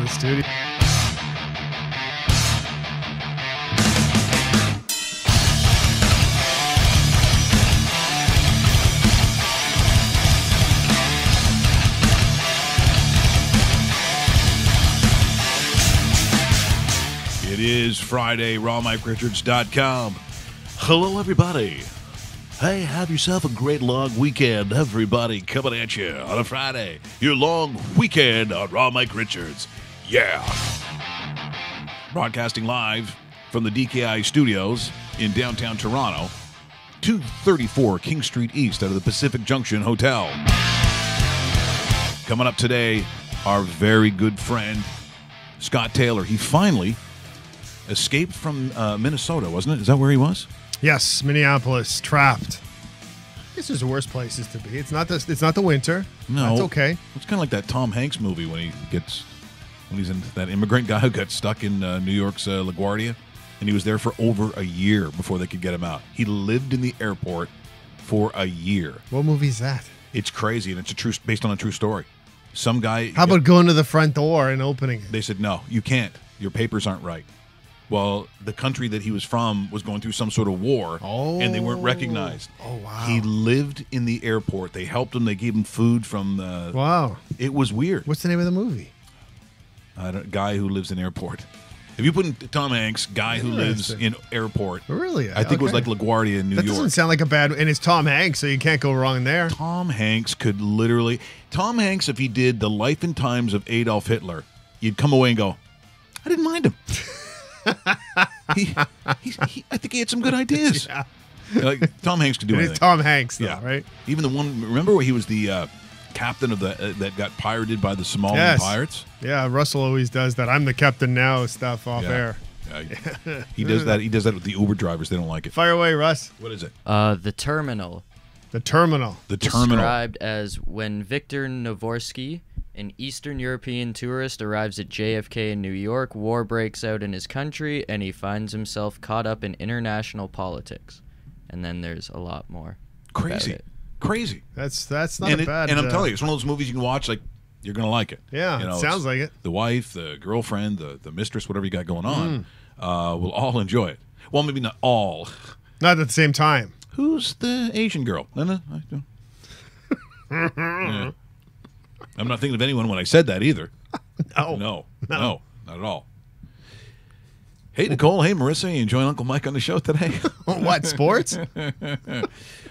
the studio. It is Friday, rawmikerichards.com. Hello, everybody. Hey, have yourself a great long weekend, everybody, coming at you on a Friday. Your long weekend on Raw Mike Richards. Yeah. Broadcasting live from the DKI studios in downtown Toronto, 234 King Street East out of the Pacific Junction Hotel. Coming up today, our very good friend, Scott Taylor. He finally escaped from Minnesota, wasn't it? Is that where he was? Yes, Minneapolis, trapped. This is the worst places to be. It's not the winter. No, that's okay. It's kind of like that Tom Hanks movie when he's in that immigrant guy who got stuck in New York's LaGuardia, and he was there for over a year before they could get him out. He lived in the airport for a year. What movie is that? It's crazy, and it's based on a true story. Some guy. How about going to the front door and opening it? They said no, you can't. Your papers aren't right. Well, the country that he was from was going through some sort of war, and they weren't recognized. Oh, wow. He lived in the airport. They helped him. They gave him food from the... Wow. It was weird. What's the name of the movie? Guy who lives in airport. If you put in Tom Hanks, guy who lives in airport. Really? I think it was like LaGuardia in New York. That doesn't sound like a bad... And it's Tom Hanks, so you can't go wrong there. Tom Hanks could literally... Tom Hanks, if he did The Life and Times of Adolf Hitler, you'd come away and go, I didn't mind him. I think he had some good ideas. Yeah. Like Tom Hanks could do anything. It's Tom Hanks, though, yeah, right? Even the one. Remember where he was the captain of the that got pirated by the Somalian pirates? Yeah, Russell always does that. I'm the captain now stuff off air. He does that. He does that with the Uber drivers. They don't like it. Fire away, Russ. What is it? The Terminal. The Terminal. The Terminal. Described as when Viktor Novorsky, an Eastern European tourist, arrives at JFK in New York, war breaks out in his country, and he finds himself caught up in international politics. And then there's a lot more. Crazy. That's not a bad... And I'm telling you, it's one of those movies you can watch, like, you're going to like it. Yeah, you know, it sounds like it. The wife, the girlfriend, the mistress, whatever you got going on, will all enjoy it. Well, maybe not all. Not at the same time. Who's the Asian girl? No. Yeah. I'm not thinking of anyone when I said that either. No, not at all. Hey, Nicole. Hey, Marissa. You enjoying Uncle Mike on the show today? What, sports?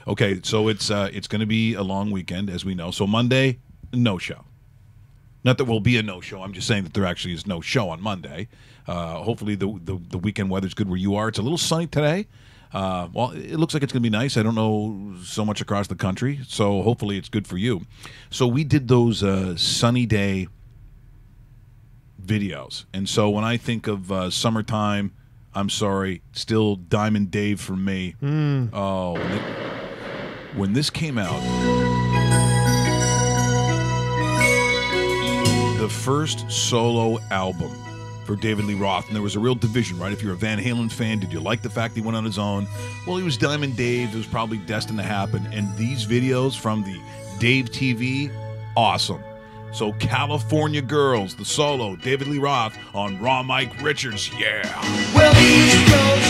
Okay, so it's going to be a long weekend, as we know. So Monday, no show. Not that we'll be a no show. I'm just saying that there actually is no show on Monday. Hopefully the weekend weather's good where you are. It's a little sunny today. Well, it looks like it's going to be nice. I don't know so much across the country, so hopefully it's good for you. So we did those sunny day videos. And so when I think of summertime, I'm sorry, still Diamond Dave for me. Oh, when this came out, the first solo album for David Lee Roth, and there was a real division, right? If you're a Van Halen fan, did you like the fact he went on his own? Well, he was Diamond Dave. It was probably destined to happen. And these videos from the Dave TV, awesome. So California Girls, the solo, David Lee Roth on Raw Mike Richards, yeah. Well, these girls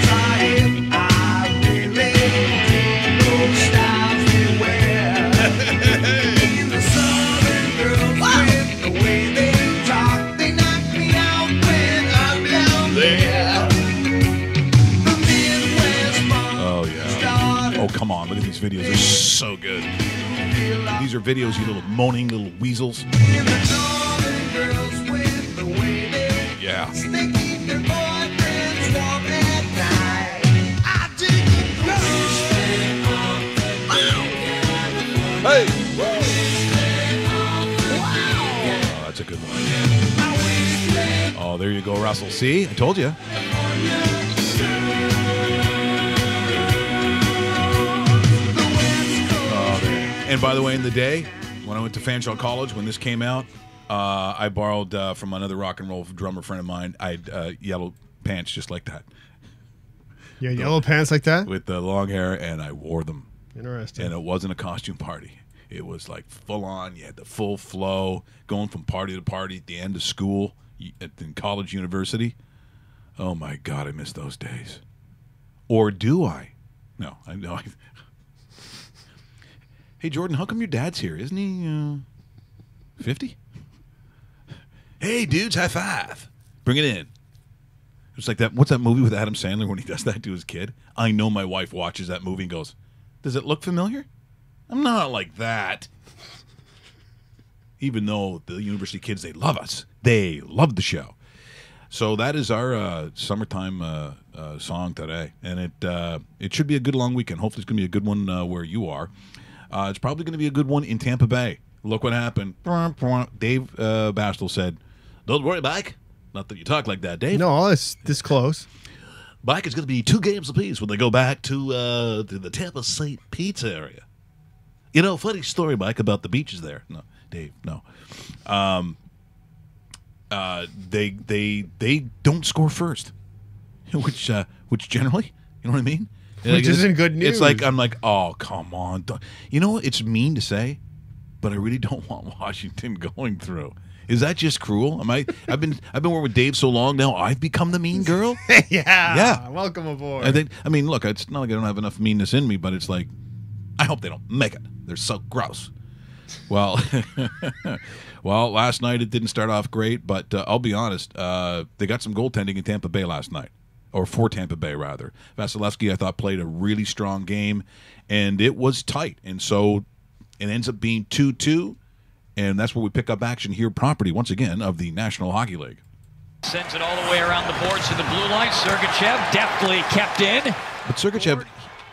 I really dig those styles they wear. And the southern girls with the way they talk, they knock me out when I'm down there. The Midwest Oh, yeah. Oh, come on. Look at these videos. They're so good. These are videos, you little moaning little weasels. Yeah. Hey! Oh, that's a good one. Oh, there you go, Russell. See? I told you. And by the way, in the day, when I went to Fanshawe College, when this came out, I borrowed from another rock and roll drummer friend of mine. I had yellow pants just like that. Yeah, yellow pants like that? With the long hair, and I wore them. Interesting. And it wasn't a costume party. It was like full on. You had the full flow, going from party to party at the end of school, in college, university. Oh my God, I miss those days. Or do I? No, I know. Hey, Jordan, how come your dad's here? Isn't he 50? Hey, dudes, high five. Bring it in. It's like that. What's that movie with Adam Sandler when he does that to his kid? I know my wife watches that movie and goes, does it look familiar? I'm not like that. Even though the university kids, they love us. They love the show. So that is our summertime song today. And it should be a good long weekend. Hopefully it's going to be a good one where you are. It's probably going to be a good one in Tampa Bay. Look what happened. Dave Bastel said, don't worry, Mike. Not that you talk like that, Dave. No, it's this close. Mike, it's going to be 2 games apiece when they go back to the Tampa St. Pete's area. You know, funny story, Mike, about the beaches there. No, Dave, no. They don't score first, which generally, you know what I mean? Which isn't good news. It's like, I'm like, oh, come on. You know, it's mean to say, but I really don't want Washington going through. Is that just cruel? I've been working with Dave so long now. I've become the mean girl. Yeah. Welcome aboard. I mean, look, it's not like I don't have enough meanness in me, but it's like, I hope they don't make it. They're so gross. Well, well, last night it didn't start off great, but I'll be honest. They got some goaltending in Tampa Bay last night, or for Tampa Bay rather. Vasilevsky, I thought, played a really strong game, and it was tight, and so it ends up being 2-2. And that's where we pick up action here, property, once again, of the National Hockey League. Sends it all the way around the boards to the blue line. Sergachev deftly kept in. But Sergachev,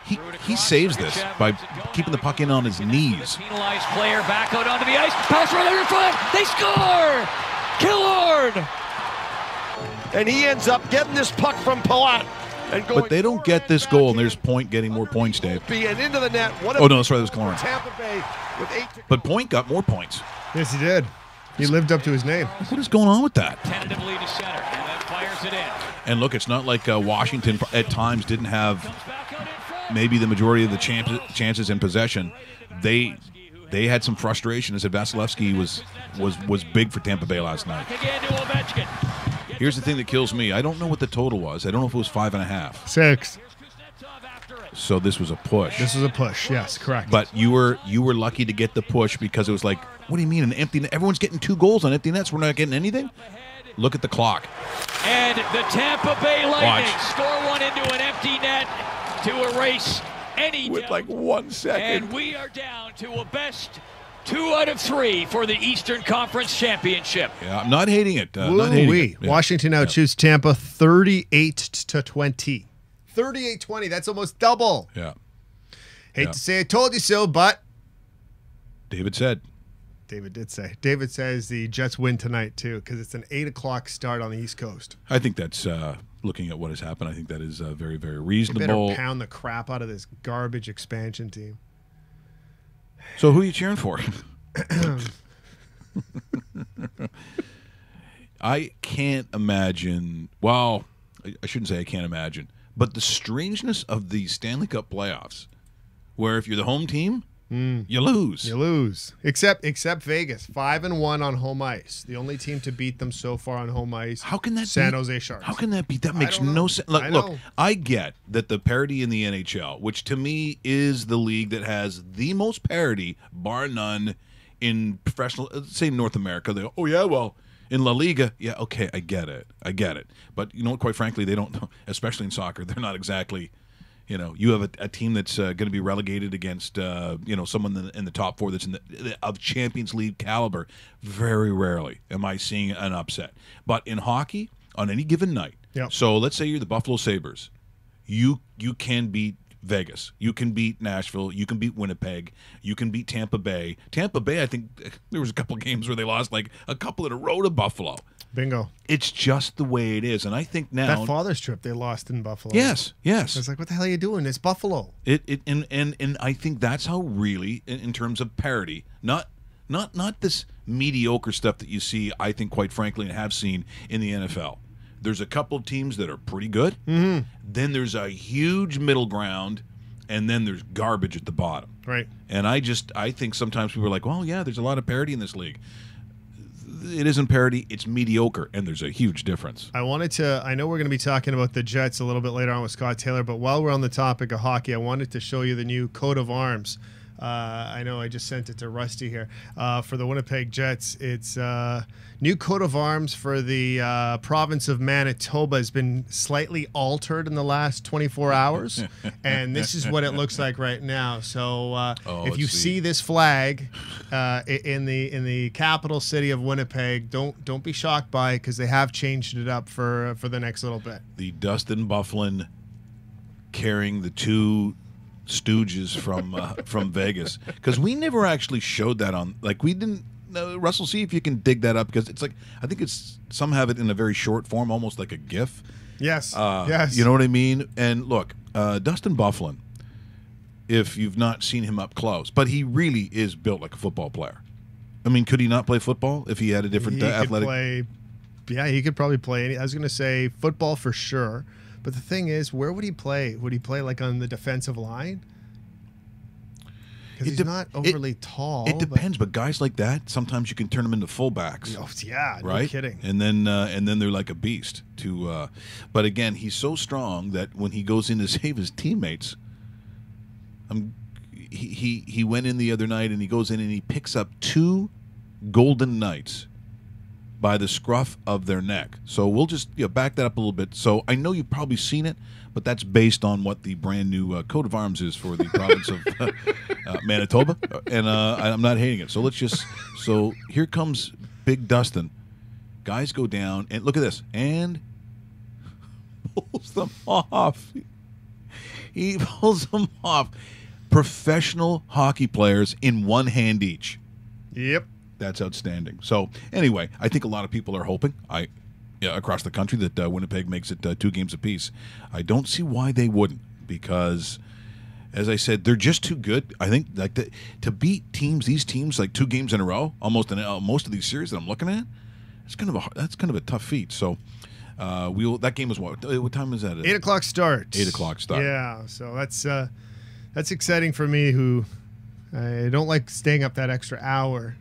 he saves this by keeping the puck in on his knees. Penalized player back out onto the ice. Pass right over front. They score! Killorn! And he ends up getting this puck from Palat. And going but they don't get this goal, and there's Point getting more points, Dave. And into the net. Oh, no, that's right, it was Killorn. Tampa Bay with 8 But Point got more points. Yes, he did. He lived up to his name. What is going on with that? Tentatively to center, and then fires it in. And look, it's not like Washington at times didn't have maybe the majority of the chances in possession. They had some frustration. As Vasilevsky was big for Tampa Bay last night. Again to Ovechkin. Here's the thing that kills me. I don't know what the total was. I don't know if it was 5.5. 6. So this was a push. This was a push. Yes, correct. But you were lucky to get the push because it was like, what do you mean an empty net? Everyone's getting 2 goals on empty nets. We're not getting anything? Look at the clock. And the Tampa Bay Lightning score one into an empty net to erase any with doubt. like 1 second. And we are down to a best 2 out of 3 for the Eastern Conference Championship. Yeah, I'm not hating it. Not hating it. Yeah. Washington outshoots Tampa 38-20. 38-20. That's almost double. Yeah. Hate to say I told you so, but David said. David did say. David says the Jets win tonight too because it's an 8 o'clock start on the East Coast. I think that's looking at what has happened. I think that is very, very They reasonable. better pound the crap out of this garbage expansion team. So who are you cheering for? I can't imagine. Well, I shouldn't say I can't imagine, but the strangeness of the Stanley Cup playoffs, where if you're the home team, you lose. You lose. Except Vegas, 5-1 on home ice. The only team to beat them so far on home ice. How can that San be? Jose Sharks. How can that be? That makes don't know. no sense. Look, I look, know. I get that the parity in the NHL, which to me is the league that has the most parity, bar none, in professional, say North America. They go, oh yeah, well, in La Liga, yeah, okay, I get it. But you know what? Quite frankly, they don't. Especially in soccer, they're not exactly. You know, you have a team that's going to be relegated against, someone in the top 4 that's of Champions League caliber. Very rarely am I seeing an upset. But in hockey, on any given night, so let's say you're the Buffalo Sabres, you can beat Vegas, you can beat Nashville, you can beat Winnipeg, you can beat Tampa Bay. Tampa Bay, I think there was a couple of games where they lost like a couple in a row to Buffalo. Bingo. It's just the way it is, and I think now that Father's trip they lost in Buffalo. Yes. It's like, what the hell are you doing? It's Buffalo. And I think that's how really, in terms of parity, not this mediocre stuff that you see. I think, quite frankly, and have seen in the NFL. There's a couple of teams that are pretty good. Mm-hmm. Then there's a huge middle ground, and then there's garbage at the bottom. Right. And I think sometimes people are like, well, yeah, there's a lot of parity in this league. It isn't parity, it's mediocre, and there's a huge difference. I know we're going to be talking about the Jets a little bit later on with Scott Taylor, but while we're on the topic of hockey, I wanted to show you the new coat of arms. I know I just sent it to Rusty here. For the Winnipeg Jets, it's new coat of arms for the province of Manitoba has been slightly altered in the last 24 hours, and this is what it looks like right now. So if you see this flag in the capital city of Winnipeg, don't be shocked by it, because they have changed it up for the next little bit. The Dustin Byfuglien carrying the two stooges from Vegas, because we never actually showed that on, like, we didn't. Russell, see if you can dig that up, because it's like, I think it's, some have it in a very short form, almost like a GIF. Yes. Yes. You know what I mean? And look, Dustin Byfuglien, if you've not seen him up close, but he really is built like a football player. I mean, could he not play football if he had a different athletic? He could probably play. I was going to say football for sure. But the thing is, where would he play? Would he play like on the defensive line? Because he's not overly tall. It depends, but guys like that, sometimes you can turn them into fullbacks. Oh, yeah, right? No kidding. And then they're like a beast. But again, he's so strong that when he goes in to save his teammates, he went in the other night and he goes in and he picks up 2 Golden Knights by the scruff of their neck. So we'll just back that up a little bit. So I know you've probably seen it, but that's based on what the brand new coat of arms is for the province of Manitoba, and I'm not hating it. So here comes Big Dustin. Guys go down, and look at this, and pulls them off. He pulls them off. Professional hockey players in one hand each. Yep. That's outstanding. So anyway, I think a lot of people are hoping across the country that Winnipeg makes it 2 games apiece. I don't see why they wouldn't, because, as I said, they're just too good. I think to beat these teams like 2 games in a row, almost in most of these series that I'm looking at, that's kind of a tough feat. So that game was what time is that? 8 o'clock start. 8 o'clock start. Yeah. So that's exciting for me, who I don't like staying up that extra hour.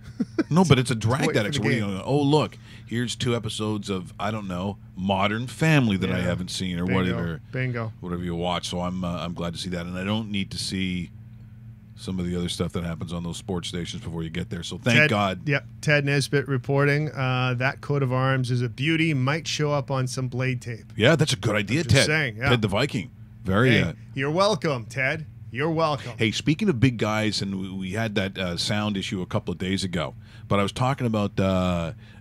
No, but it's a drag that extra. game. Oh, look, here's 2 episodes of, I don't know, Modern Family that I haven't seen, or Bingo. whatever you watch. So I'm glad to see that, and I don't need to see some of the other stuff that happens on those sports stations before you get there. So thank God. Yep, Ted Nesbitt reporting that coat of arms is a beauty. Might show up on some blade tape. Yeah, that's a good idea, Ted. Saying, yeah. Ted the Viking. Very. Hey, you're welcome, Ted. You're welcome. Hey, speaking of big guys, and we had that sound issue a couple of days ago, but I was talking about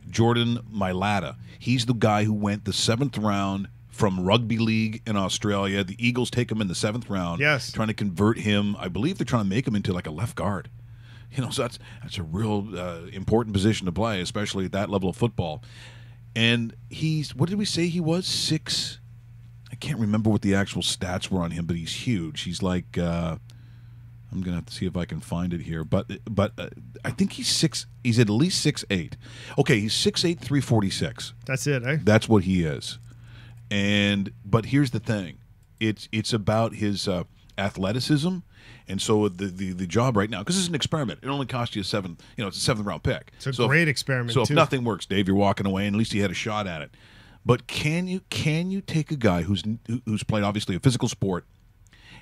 Jordan Mailata. He's the guy who went the 7th round from rugby league in Australia. The Eagles take him in the 7th round. Yes. Trying to convert him. I believe they're trying to make him into like a left guard. So that's a real important position to play, especially at that level of football. And what did we say he was? 6'? I can't remember what the actual stats were on him, but he's huge. He's like, I'm gonna have to see if I can find it here. But I think he's at least 6'8". Okay, he's 6'8", 346. That's it, eh? That's what he is. But here's the thing, it's about his athleticism, and so the job right now, because it's an experiment. It only cost you it's a 7th round pick. It's a great experiment. So too. If nothing works, Dave, you're walking away, and at least he had a shot at it. But can you take a guy who's played obviously a physical sport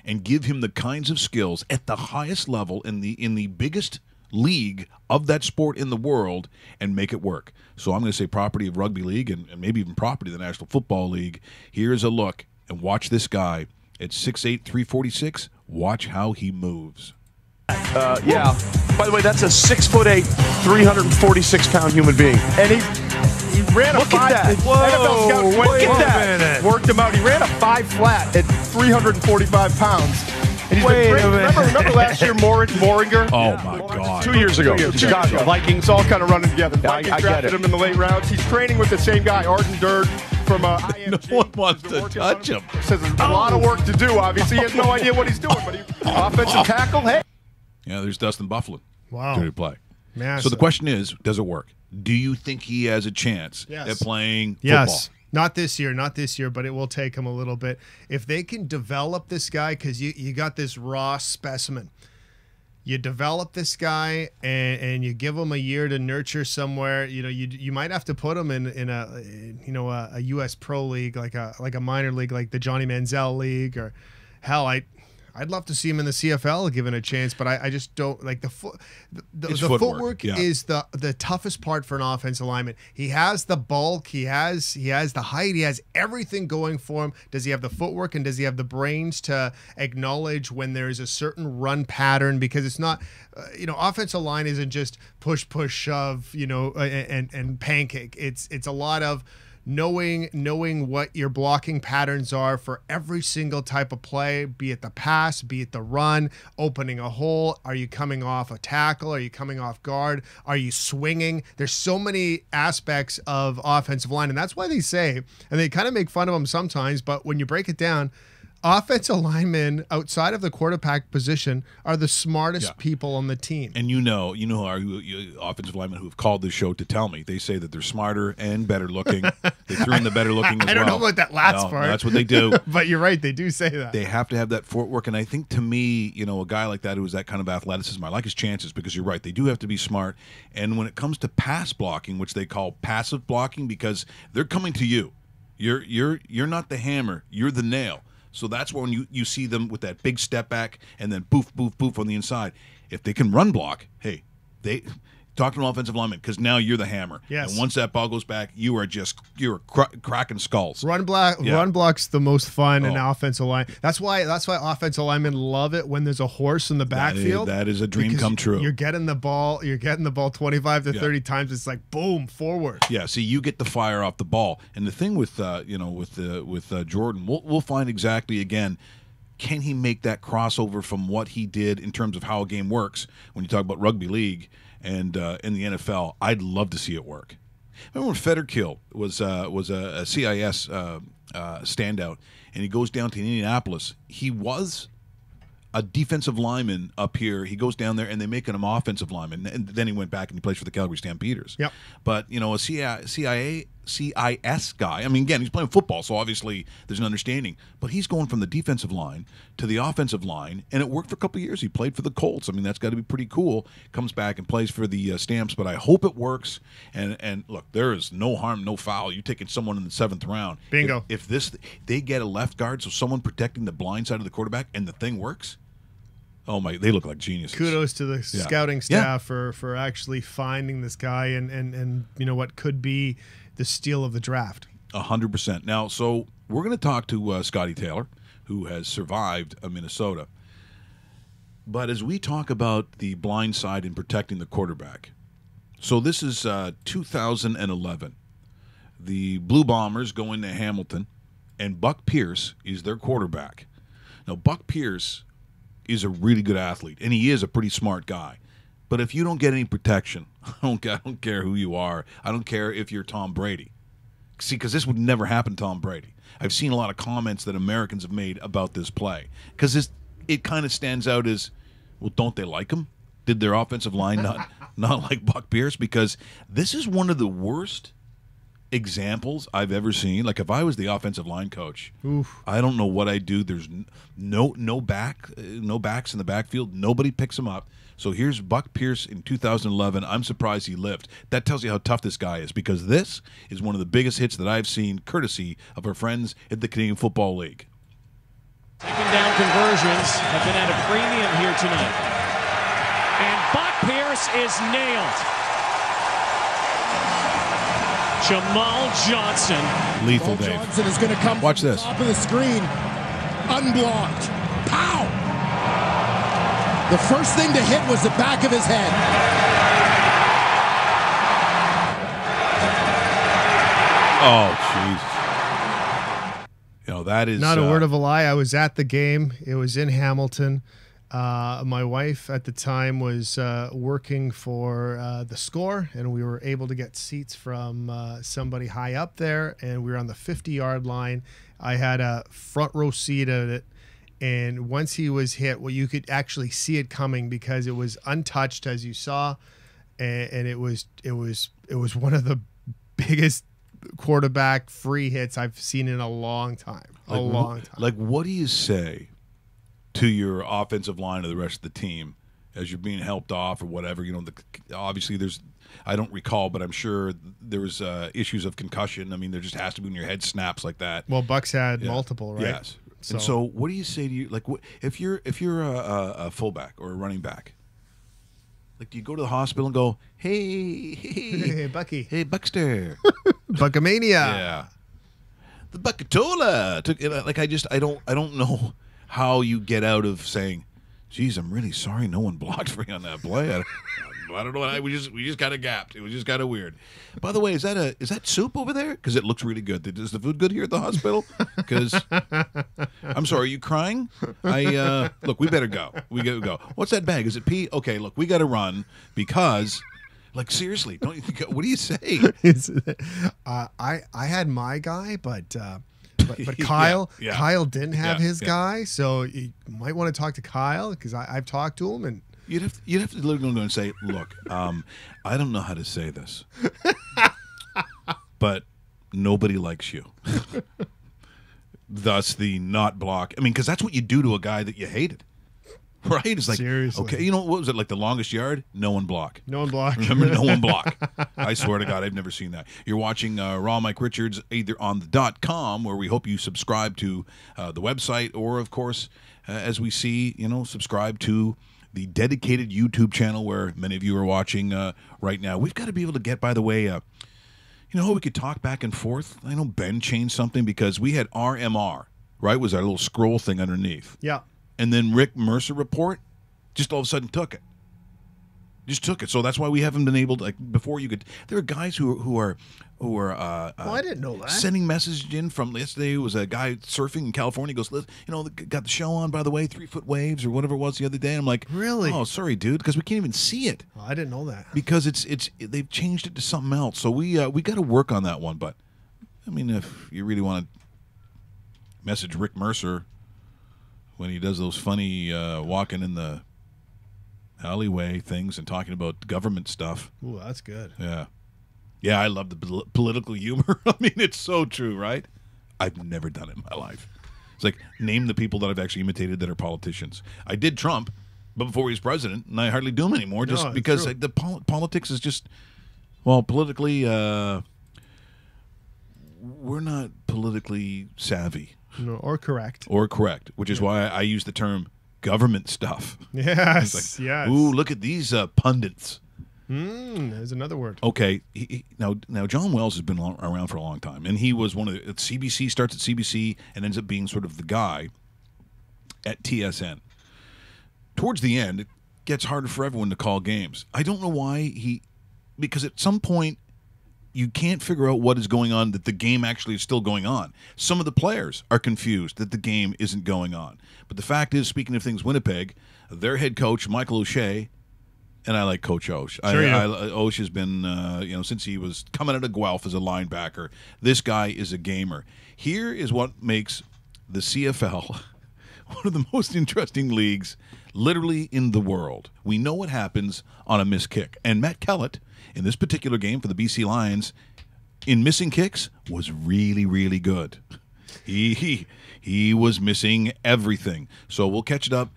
and give him the kinds of skills at the highest level in the biggest league of that sport in the world and make it work? So I'm going to say property of rugby league and maybe even property of the National Football League. Here's a look, and watch this guy at 6'8", 346. Watch how he moves. Yeah. By the way, that's a 6'8", 346-pound human being. And he ran a Look 5. at that. Whoa, NFL scout went, look at that. worked him out. He ran a 5 flat at 345 pounds. And he's Wait been a minute. remember last year, Moringer? Oh, my God. 2 years ago. Chicago. Vikings all kind of running together. Yeah, Vikings I get drafted it. him in the late rounds. He's training with the same guy, Arden Durd, from IMG. No one wants He's been to working on touch him. Says there's a lot of work to do, obviously. He has no idea what he's doing, but offensive tackle, hey. Yeah, there's Dustin Byfuglien. Wow. To play. Massive. So the question is, does it work? Do you think he has a chance Yes. at playing football? Yes. Not this year, but it will take him a little bit. If they can develop this guy, because you got this raw specimen. You develop this guy and you give him a year to nurture somewhere. You might have to put him in a U.S. Pro League, like a minor league, like the Johnny Manziel League, or hell, I'd love to see him in the CFL given a chance, but I just don't like the footwork yeah. is the toughest part for an offensive lineman. He has the bulk, he has the height, he has everything going for him. Does he have the footwork, and does he have the brains to acknowledge when there is a certain run pattern? Because it's not, offensive line isn't just push, shove, and pancake. It's a lot of knowing what your blocking patterns are for every single type of play, be it the pass, be it the run, opening a hole. Are you coming off a tackle? Are you coming off guard? Are you swinging? There's so many aspects of offensive line, and that's why they say, and they kind of make fun of them sometimes, but when you break it down, offensive linemen outside of the quarterback position are the smartest people on the team. And our offensive linemen who have called this show to tell me, they say that they're smarter and better looking. They threw in the better looking as well. I don't know about that last part. That's what they do. But you're right, they do say that. They have to have that footwork, and I think to me, a guy like that who has that kind of athleticism, I like his chances because you're right. They do have to be smart. And when it comes to pass blocking, which they call passive blocking, because they're coming to you. You're not the hammer, you're the nail. So that's when you see them with that big step back and then boof, boof, boof on the inside. If they can run block, hey, they talk to an offensive lineman because now you're the hammer. Yes. And once that ball goes back, you're cracking skulls. Run block's the most fun in offensive line. That's why offensive linemen love it when there's a horse in the backfield. That is a dream come true. You're getting the ball 25 to 30 times. It's like boom, forward. Yeah, see, you get the fire off the ball. And the thing with Jordan, we'll find exactly again. Can he make that crossover from what he did in terms of how a game works when you talk about rugby league and in the NFL? I'd love to see it work. Remember when Federkill was a CIS standout, and he goes down to Indianapolis. He was a defensive lineman up here. He goes down there, and they make him an offensive lineman. And then he went back and he plays for the Calgary Stampeders. Yep. But, a CIS guy, I mean, again, he's playing football, so obviously there's an understanding. But he's going from the defensive line to the offensive line, and it worked for a couple of years. He played for the Colts. I mean, that's got to be pretty cool. Comes back and plays for the Stamps, but I hope it works. And look, there is no harm, no foul. You're taking someone in the 7th round. Bingo. If they get a left guard, so someone protecting the blind side of the quarterback, and the thing works, oh my! They look like geniuses. Kudos to the scouting staff for actually finding this guy and what could be the steal of the draft. 100%. Now, so we're going to talk to Scotty Taylor, who has survived Minnesota. But as we talk about the blind side and protecting the quarterback, so this is 2011. The Blue Bombers go into Hamilton, and Buck Pierce is their quarterback. Now, Buck Pierce is a really good athlete, and he is a pretty smart guy. But if you don't get any protection, I don't care who you are. I don't care if you're Tom Brady. See, because this would never happen to Tom Brady. I've seen a lot of comments that Americans have made about this play. Because it kind of stands out as, well, don't they like him? Did their offensive line not like Buck Pierce? Because this is one of the worst examples I've ever seen. Like, if I was the offensive line coach, I don't know what I'd do. There's no backs in the backfield. Nobody picks him up. So here's Buck Pierce in 2011. I'm surprised he lived. That tells you how tough this guy is, because this is one of the biggest hits that I've seen, courtesy of our friends at the Canadian Football League. Second down conversions have been at a premium here tonight. And Buck Pierce is nailed. Jamal Johnson. Lethal, Dave. Johnson is going to come Watch from the this. top of the screen, unblocked. Pow! The first thing to hit was the back of his head. Oh, jeez. That is not a word of a lie. I was at the game. It was in Hamilton. My wife at the time was working for the Score, and we were able to get seats from somebody high up there, and we were on the 50-yard line. I had a front row seat at it, and once he was hit, well, you could actually see it coming because it was untouched, as you saw, and it was one of the biggest quarterback free hits I've seen in a long time. A long time. Like, what do you say to your offensive line or the rest of the team as you're being helped off or whatever? You know, obviously there's, I don't recall, but I'm sure there was issues of concussion. I mean, there just has to be when your head snaps like that. Well, Bucks had multiple, right? Yes. And so, what do you say to you? Like, if you're a fullback or a running back, like, do you go to the hospital and go, hey, Bucky, hey, Buckster, Buckamania, yeah, the Buckatola took it. Like, I don't know how you get out of saying, geez, I'm really sorry no one blocked for me on that play. I don't know. We just kind of gapped. It was just kind of weird. By the way, is that soup over there? Because it looks really good. Is the food good here at the hospital? Because I'm sorry, are you crying? Look, we better go. We gotta go. What's that bag? Is it pee? Okay, look, we got to run because, like, seriously, don't you think? What do you say? I had my guy, but Kyle Kyle didn't have his guy, so you might want to talk to Kyle because I've talked to him and. You'd have to literally go and say, look, I don't know how to say this, but nobody likes you. Thus the not block. I mean, because that's what you do to a guy that you hated. Right? It's like, seriously. Okay, you know, what was it, like the longest yard? No one block. No one block. Remember, no one block. I swear to God, I've never seen that. You're watching Raw Mike Richards either on the .com, where we hope you subscribe to the website, or, of course, as we see, subscribe to the dedicated YouTube channel where many of you are watching right now. We've got to be able to get, by the way, we could talk back and forth. I know Ben changed something because we had RMR, right? Was our little scroll thing underneath. Yeah. And then Rick Mercer report just all of a sudden took it. Just took it. So that's why we haven't been able to, like, before you could, there are guys who are I didn't know that. Sending messages in from yesterday. It was a guy surfing in California. He goes, got the show on, by the way, 3 Foot Waves or whatever it was the other day. And I'm like, really? Oh, sorry, dude, because we can't even see it. Oh, I didn't know that. Because they've changed it to something else. So we got to work on that one. But I mean, if you really want to message Rick Mercer when he does those funny walking in the alleyway things and talking about government stuff. Ooh, that's good. Yeah. Yeah, I love the political humor. I mean, it's so true, right? I've never done it in my life. It's like, name the people that I've actually imitated that are politicians. I did Trump, but before he was president, and I hardly do him anymore just because the politics is just, well, politically, we're not politically savvy. No, or correct. Or correct, which is why I use the term government stuff. Yes, like, yes. Ooh, look at these pundits. There's another word. Okay, now John Wells has been around for a long time, and he was one of the CBC, starts at CBC and ends up being sort of the guy at TSN. Towards the end, it gets harder for everyone to call games. I don't know why because at some point you can't figure out what is going on, that the game actually is still going on. Some of the players are confused that the game isn't going on. But the fact is, speaking of things, Winnipeg, their head coach, Michael O'Shea, and I like Coach Osh. Osh has been, since he was coming out of Guelph as a linebacker. This guy is a gamer. Here is what makes the CFL one of the most interesting leagues literally in the world. We know what happens on a missed kick. And Matt Kellett, in this particular game for the BC Lions, in missing kicks, was really, really good. He was missing everything. So we'll catch it up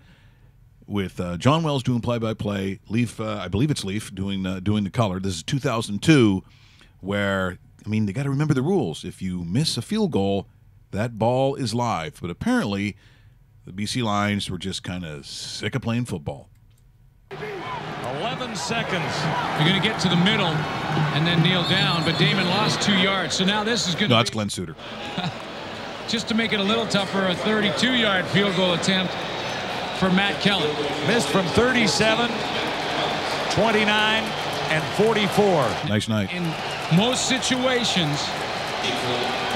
with John Wells doing play-by-play, Leaf, I believe it's Leaf, doing the color. This is 2002, where, I mean, they got to remember the rules. If you miss a field goal, that ball is live. But apparently, the BC Lions were just kind of sick of playing football. 11 seconds. You're going to get to the middle and then kneel down, but Damon lost 2 yards. So now this is going to No, it's Glenn Suter. Just to make it a little tougher, a 32-yard field goal attempt for Matt Kellett. Missed from 37, 29, and 44. Nice night. In most situations,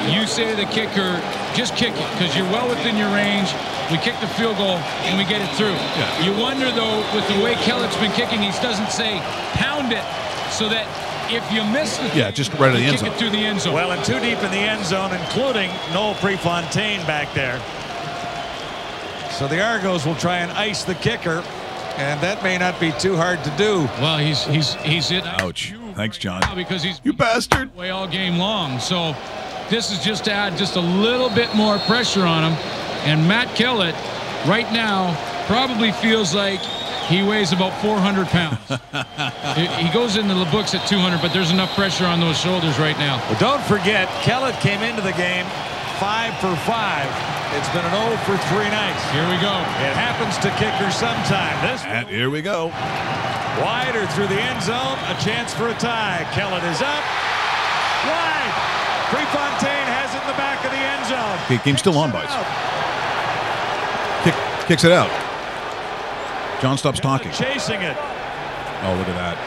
you say to the kicker, just kick it, because you're well within your range. We kick the field goal, and we get it through. Yeah. You wonder, though, with the way Kellett's been kicking, he doesn't say pound it, so that if you miss the kick, just right at the end zone. Kick it through the end zone. Well, and too deep in the end zone, including Noel Prefontaine back there. So the Argos will try and ice the kicker, and that may not be too hard to do. Well, he's in. Ouch. Thanks, John. Because he's You bastard. way all game long. So this is just to add just a little bit more pressure on him. And Matt Kellett right now probably feels like he weighs about 400 pounds. He goes into the books at 200, but there's enough pressure on those shoulders right now. Well, don't forget, Kellett came into the game 5 for 5. It's been an 0 for 3 nights. Here we go. It happens to kickers sometime. And here we go. Wider through the end zone, a chance for a tie. Kellett is up. Wide. Prefontaine has it in the back of the end zone. Okay, game's still on, boys. Kicks it out. John stops talking. Chasing it. Oh, look at that.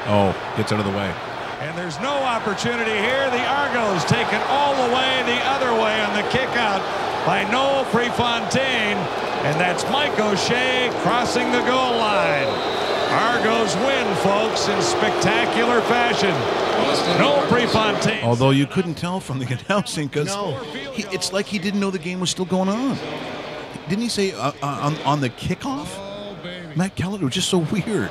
Oh, gets out of the way. And there's no opportunity here. The Argos take it all the way the other way on the kick out by Noel Prefontaine. And that's Mike O'Shea crossing the goal line. Argos win, folks, in spectacular fashion. Noel Prefontaine. Although you couldn't tell from the announcing because it's like he didn't know the game was still going on. Didn't he say on the kickoff? Matt Kellett, it was just so weird.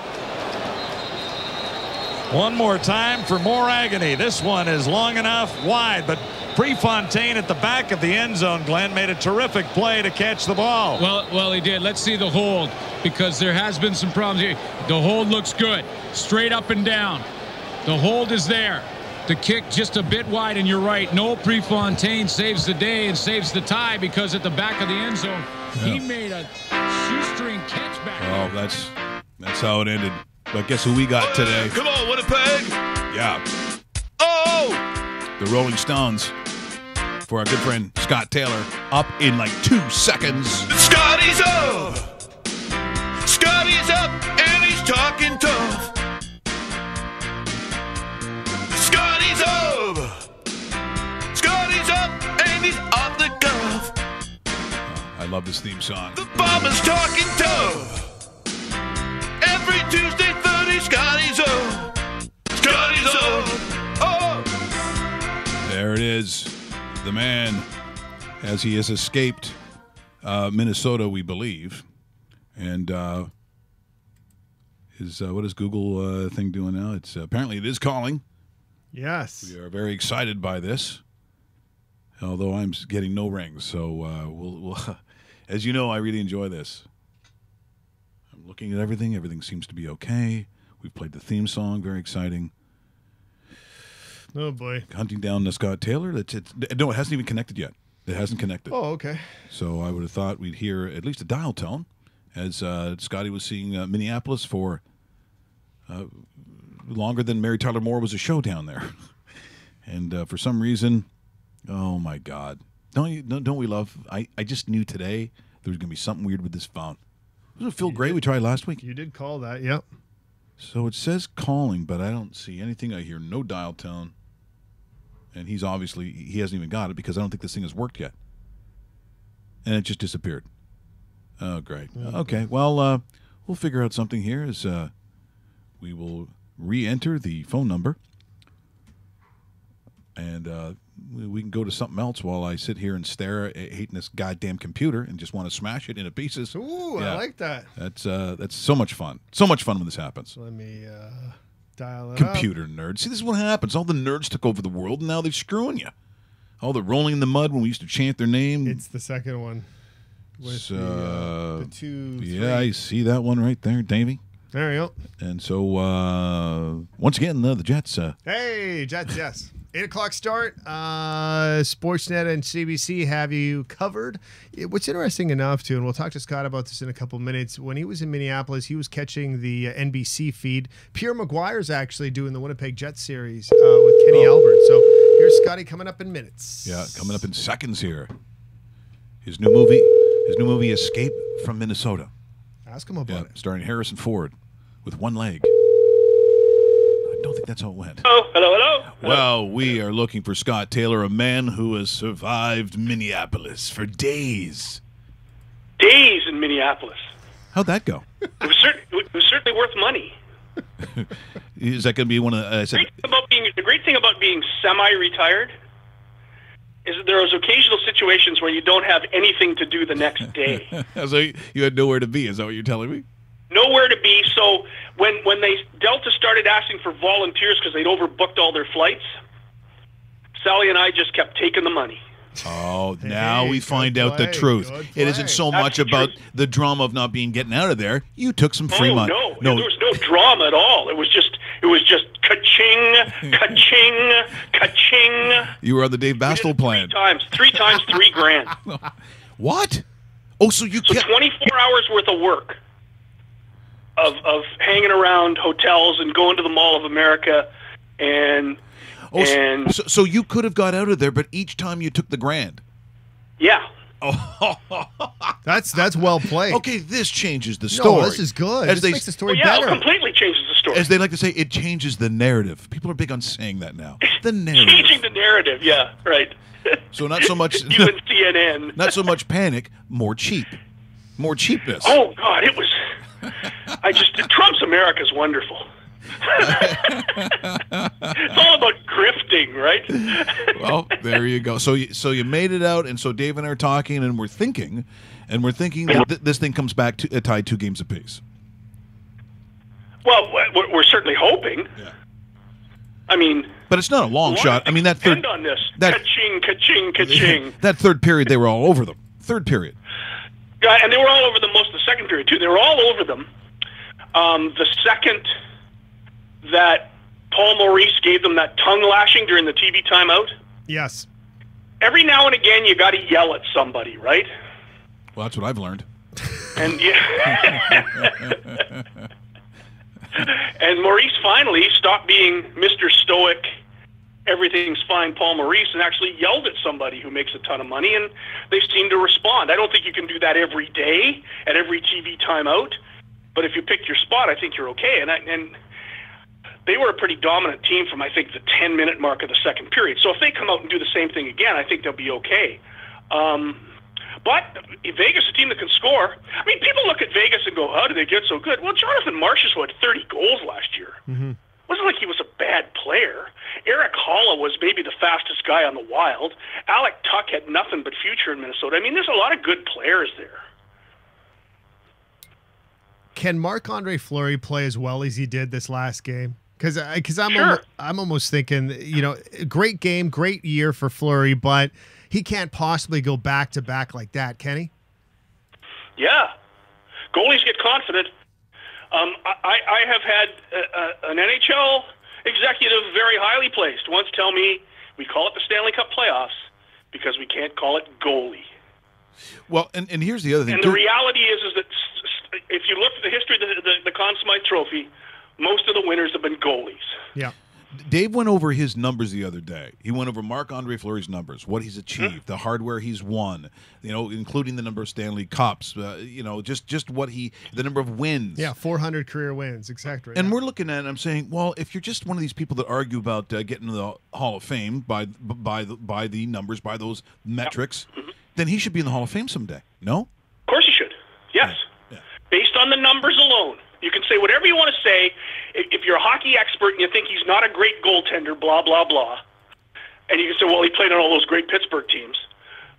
One more time for more agony. This one is long enough wide, but Prefontaine at the back of the end zone, Glenn, made a terrific play to catch the ball. Well, he did. Let's see the hold, because there has been some problems here. The hold looks good. Straight up and down. The hold is there. The kick just a bit wide, and you're right. Noel Prefontaine saves the day and saves the tie because at the back of the end zone, he made a shoestring catch back. Well, that's how it ended. But guess who we got today? Come on, Winnipeg. Yeah. Oh! The Rolling Stones for our good friend Scott Taylor up in like 2 seconds. Scotty's up. Scotty's up, and he's talking tough. Scotty's up. Scotty's up, and he's off the cuff. I love this theme song. The Bomber's talking tough. Every Tuesday, Thursday, Scotty's up. Scotty's up. Oh! There it is. The man, as he has escaped Minnesota, we believe. And what is Google thing doing now? It's apparently it is calling. Yes. We are very excited by this. Although I'm getting no rings, so we'll as you know, I really enjoy this. I'm looking at everything. Everything seems to be okay. We've played the theme song. Very exciting. Oh, boy. Hunting down Scott Taylor. No, it hasn't even connected yet. It hasn't connected. Oh, okay. So I would have thought we'd hear at least a dial tone as Scotty was seeing Minneapolis for longer than Mary Tyler Moore was a show down there. And for some reason, oh, my God. Don't we love? I just knew today there was going to be something weird with this phone. Wasn't it Phil Gray we tried last week? You did call that, yep. So it says calling, but I don't see anything. I hear no dial tone. And he hasn't even got it because I don't think this thing has worked yet. And it just disappeared. Oh, great. Okay, well, we'll figure out something here as we will re-enter the phone number. And we can go to something else while I sit here and stare at hating this goddamn computer and just want to smash it into pieces. Ooh, yeah. I like that. That's so much fun. So much fun when this happens. Let me dial it Computer nerds. See, this is what happens. All the nerds took over the world, and now they're screwing you. All the rolling in the mud when we used to chant their name. It's the second one. With the 2, 3. Yeah, I see that one right there, Davey. There you go. And so, once again, the Jets. Hey, Jets, yes. 8 o'clock start. Sportsnet and CBC have you covered. What's interesting enough, too, and we'll talk to Scott about this in a couple minutes, when he was in Minneapolis, he was catching the NBC feed. Pierre Maguire's actually doing the Winnipeg Jets series with Kenny Albert. So here's Scotty coming up in minutes. Yeah, coming up in seconds here. His new movie, Escape from Minnesota. Ask him about it. Starring Harrison Ford with one leg. I don't think that's how it went. Hello. Well, we are looking for Scott Taylor, a man who has survived Minneapolis for days. Days in Minneapolis. How'd that go? It was certainly worth money. Is that going to be one of the... The great thing about being semi-retired is that there are occasional situations where you don't have anything to do the next day. So you had nowhere to be, is that what you're telling me? Nowhere to be. So when Delta started asking for volunteers because they'd overbooked all their flights, Sally and I just kept taking the money. Oh, now we find good out the play, truth. good It isn't play. so That's much the about truth. the drama of not getting out of there. You took some free Oh money. no, there was no drama at all. It was just ka-ching, ka-ching, ka-ching. You were on the Dave Bastel plan. Three times, $3,000. What? Oh, so you So kept... 24 hours worth of work of hanging around hotels and going to the Mall of America and so you could have got out of there, but each time you took the grand. yeah. That's well played. Okay, this changes the story. No, this is good. As This they, makes the story Yeah, it better. completely changes the story. as they like to say, it changes the narrative. People are big on saying that now. The narrative. Changing the narrative, yeah, right. So not so much... You and CNN. Not so much panic, more cheap. More cheapness. Oh, God, it was... Trump's America is wonderful. It's all about grifting, right? Well, there you go. So you made it out, and so Dave and I are talking, and we're thinking that this thing comes back to tied 2 games apiece. Well, we're certainly hoping. Yeah. I mean... But it's not a long shot. I mean, that third... on this. That, Ka-ching, ka-ching, ka-ching. that third period, they were all over them. Third period. Yeah, and they were all over them most of the second period, too. They were all over them. The second that Paul Maurice gave them that tongue lashing during the TV timeout, Yes. every now and again you got to yell at somebody, right? Well, that's what I've learned. And and Maurice finally stopped being Mr. Stoic, everything's fine, Paul Maurice, and actually yelled at somebody who makes a ton of money, and they seem to respond. I don't think you can do that every day at every TV timeout, but if you pick your spot, I think you're okay. And they were a pretty dominant team from, I think, the 10-minute mark of the second period. So if they come out and do the same thing again, I think they'll be okay. But Vegas, a team that can score. I mean, people look at Vegas and go, how did they get so good? Well, Jonathan Marchessault had 30 goals last year. Mm-hmm. It wasn't like he was a bad player. Eric Holla was maybe the fastest guy on the Wild. Alec Tuck had nothing but future in Minnesota. I mean, there's a lot of good players there. Can Marc-Andre Fleury play as well as he did this last game? Because I'm Sure. I'm almost thinking, great game, great year for Fleury, but he can't possibly go back to back like that, can he? Yeah. Goalies get confident. I have had an NHL executive very highly placed once tell me we call it the Stanley Cup playoffs because we can't call it goalie. Well, and here's the other thing. And the reality is that if you look at the history of the Conn Smythe Trophy, most of the winners have been goalies. Yeah. Dave went over his numbers the other day. He went over Marc-Andre Fleury's numbers, what he's achieved, the hardware he's won, including the number of Stanley Cups, just what the number of wins. Yeah, 400 career wins, exactly. And we're looking at it, and I'm saying, well, if you're just one of these people that argue about getting to the Hall of Fame by the numbers, by those metrics, then he should be in the Hall of Fame someday. No? Of course he should. Yes. Yeah. Based on the numbers alone. You can say whatever you want to say. If you're a hockey expert and you think he's not a great goaltender, blah, blah, blah, and you can say, well, he played on all those great Pittsburgh teams.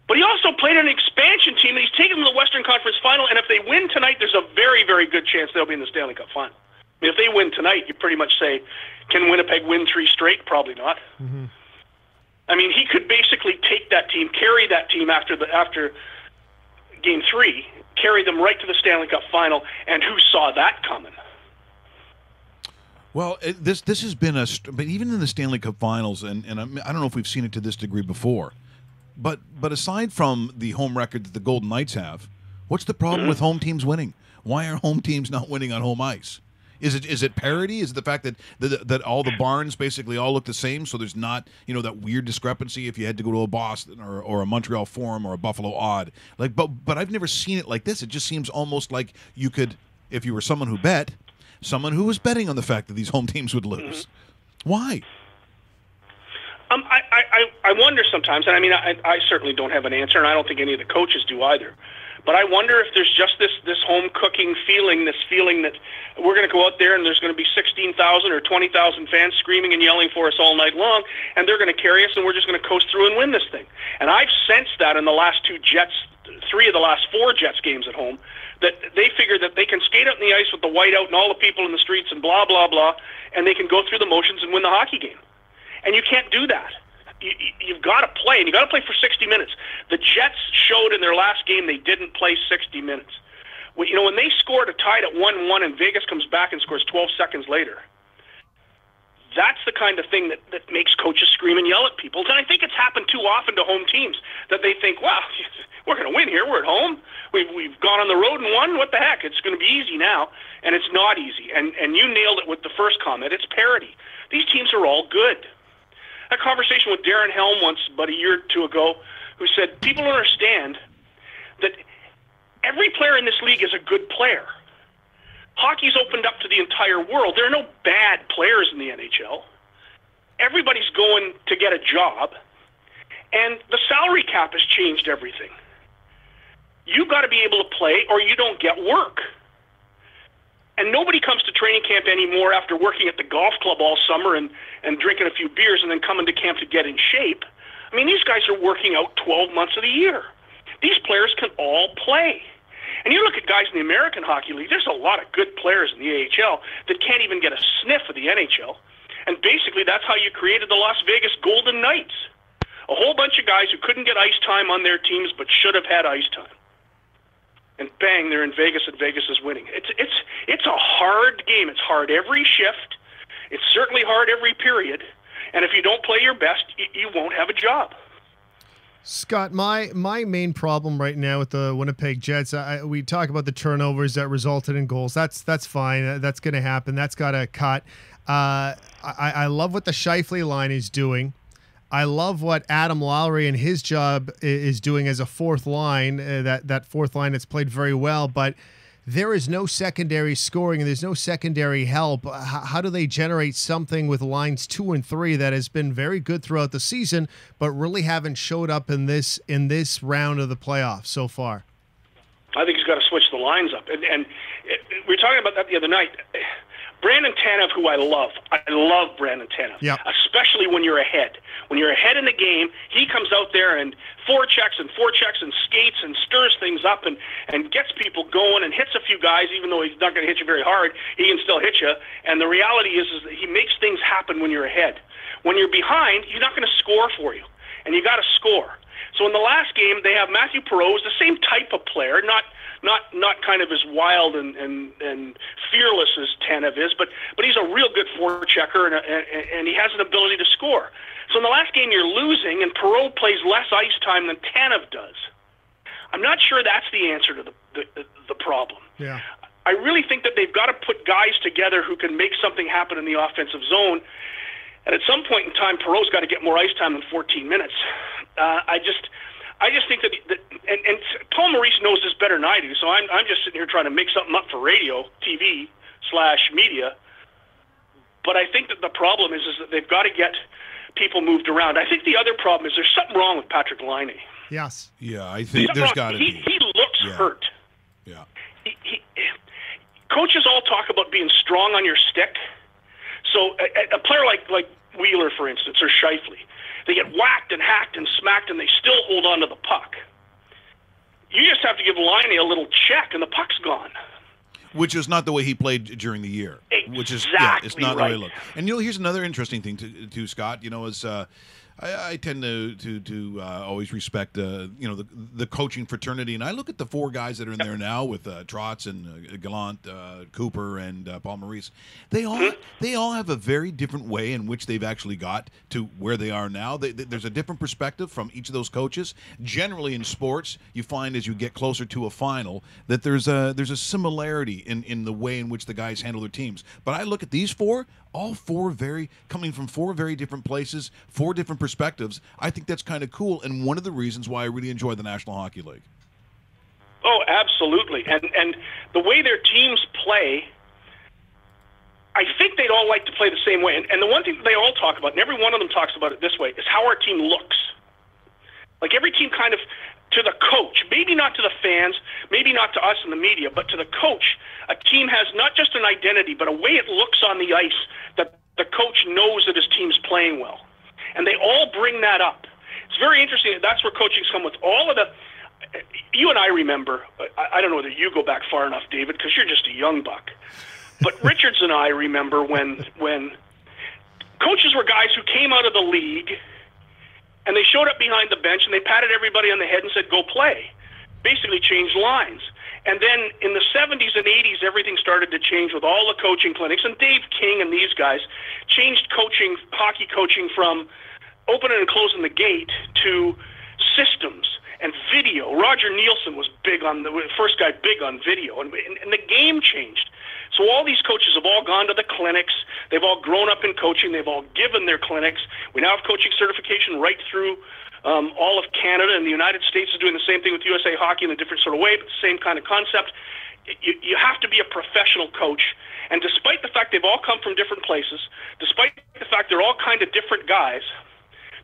But he also played on an expansion team, and he's taken them to the Western Conference Final, and if they win tonight, there's a very, very good chance they'll be in the Stanley Cup Final. I mean, if they win tonight, you pretty much say, can Winnipeg win 3 straight? Probably not. Mm-hmm. I mean, he could basically take that team, carry that team after Game 3, carry them right to the Stanley Cup Final, and who saw that coming? Well, this has been but even in the Stanley Cup Finals, and I don't know if we've seen it to this degree before, but aside from the home record that the Golden Knights have, what's the problem with home teams winning? Why are home teams not winning on home ice? Is it parity? Is it the fact that all the barns basically all look the same, so there's not that weird discrepancy if you had to go to a Boston or a Montreal Forum or a Buffalo Odd? But I've never seen it like this. It just seems almost like you could, if you were someone who was betting on the fact that these home teams would lose. Why? I wonder sometimes, and I mean, I certainly don't have an answer, and I don't think any of the coaches do either. But I wonder if there's just this home cooking feeling, this feeling that we're going to go out there and there's going to be 16,000 or 20,000 fans screaming and yelling for us all night long, and they're going to carry us, and we're just going to coast through and win this thing. And I've sensed that in the last 2 Jets, 3 of the last 4 Jets games at home, that they figure that they can skate out in the ice with the whiteout and all the people in the streets and blah, blah, blah, and they can go through the motions and win the hockey game. And you can't do that. You've got to play, and you've got to play for 60 minutes. The Jets showed in their last game they didn't play 60 minutes. When they scored a tie at 1-1 and Vegas comes back and scores 12 seconds later, that's the kind of thing that makes coaches scream and yell at people. And I think it's happened too often to home teams that they think, well, we're going to win here. We're at home. We've gone on the road and won. What the heck? It's going to be easy now. And it's not easy. And you nailed it with the first comment. It's parity. These teams are all good. I had a conversation with Darren Helm once, about a year or two ago, who said, people don't understand that every player in this league is a good player. Hockey's opened up to the entire world. There are no bad players in the NHL. Everybody's going to get a job, and the salary cap has changed everything. You've got to be able to play or you don't get work. And nobody comes to training camp anymore after working at the golf club all summer and drinking a few beers and then coming to camp to get in shape. I mean, these guys are working out 12 months of the year. These players can all play. And you look at guys in the American Hockey League, there's a lot of good players in the AHL that can't even get a sniff of the NHL. And basically that's how you created the Las Vegas Golden Knights. A whole bunch of guys who couldn't get ice time on their teams but should have had ice time. And bang, they're in Vegas and Vegas is winning. It's a hard game. It's hard every shift. It's certainly hard every period. And if you don't play your best, you won't have a job. Scott, my main problem right now with the Winnipeg Jets, we talk about the turnovers that resulted in goals. That's fine. That's going to happen. That's got to cut. I love what the Scheifele line is doing. I love what Adam Lowry and his job is doing as a fourth line. That fourth line that's played very well, but there is no secondary scoring and there's no secondary help. How do they generate something with lines 2 and 3 that has been very good throughout the season, but really haven't showed up in this round of the playoffs so far? I think he's got to switch the lines up. And we were talking about that the other night. Brandon Tanev, who I love Brandon Tanev, yep. Especially when you're ahead. When you're ahead in the game, he comes out there and forechecks and skates and stirs things up and gets people going and hits a few guys, even though he's not going to hit you very hard, he can still hit you. And the reality is that he makes things happen when you're ahead. When you're behind, he's not going to score for you, and you got to score. So in the last game, they have Matthew Perreault, the same type of player, not kind of as wild and fearless as Tanev is, but he's a real good forechecker and he has an ability to score. So in the last game, you're losing, and Perreault plays less ice time than Tanev does. I'm not sure that's the answer to the problem. Yeah. I really think that they've got to put guys together who can make something happen in the offensive zone. And at some point in time, Perreault's got to get more ice time than 14 minutes. I just think that and Paul Maurice knows this better than I do, so I'm just sitting here trying to make something up for radio, TV / media. But I think that the problem is that they've got to get people moved around. I think the other problem is there's something wrong with Patrick Laine. Yes. Yeah, I think there's got to be. He looks hurt. Yeah. Coaches all talk about being strong on your stick. So a player like Wheeler, for instance, or Scheifele, they get whacked and hacked and smacked, and they still hold on to the puck. You just have to give Laine a little check, and the puck's gone. Which is not the way he played during the year. Exactly. Which is it's not right. the way he looked. And here's another interesting thing to Scott. Is I tend to always respect the coaching fraternity, and I look at the 4 guys that are in there now with Trotz and Gallant, Cooper, and Paul Maurice. They all have a very different way in which they've actually got to where they are now. There's a different perspective from each of those coaches. Generally in sports, you find as you get closer to a final that there's a similarity in the way in which the guys handle their teams. But I look at these 4. All 4 coming from 4 very different places, 4 different perspectives. I think that's kind of cool, and one of the reasons why I really enjoy the National Hockey League. Oh, absolutely. And the way their teams play, I think they'd all like to play the same way. And the one thing that they all talk about, and every one of them talks about it this way, is how our team looks. Like every team kind of, to the coach, maybe not to the fans, maybe not to us in the media, but to the coach, a team has not just an identity, but a way it looks on the ice that the coach knows that his team's playing well. And they all bring that up. It's very interesting. That's where coaching's come with all of the... you and I remember, I don't know whether you go back far enough, David, because you're just a young buck. But Richards and I remember when coaches were guys who came out of the league and they showed up behind the bench and they patted everybody on the head and said, go play. Basically changed lines. And then in the 70s and 80s, everything started to change with all the coaching clinics. And Dave King and these guys changed coaching, hockey coaching, from opening and closing the gate to systems and video. Roger Nielsen was the first guy big on video. And the game changed. So all these coaches have all gone to the clinics. They've all grown up in coaching. They've all given their clinics. We now have coaching certification right through all of Canada, and the United States is doing the same thing with USA Hockey in a different sort of way, but the same kind of concept. You have to be a professional coach, and despite the fact they've all come from different places, despite the fact they're all kind of different guys,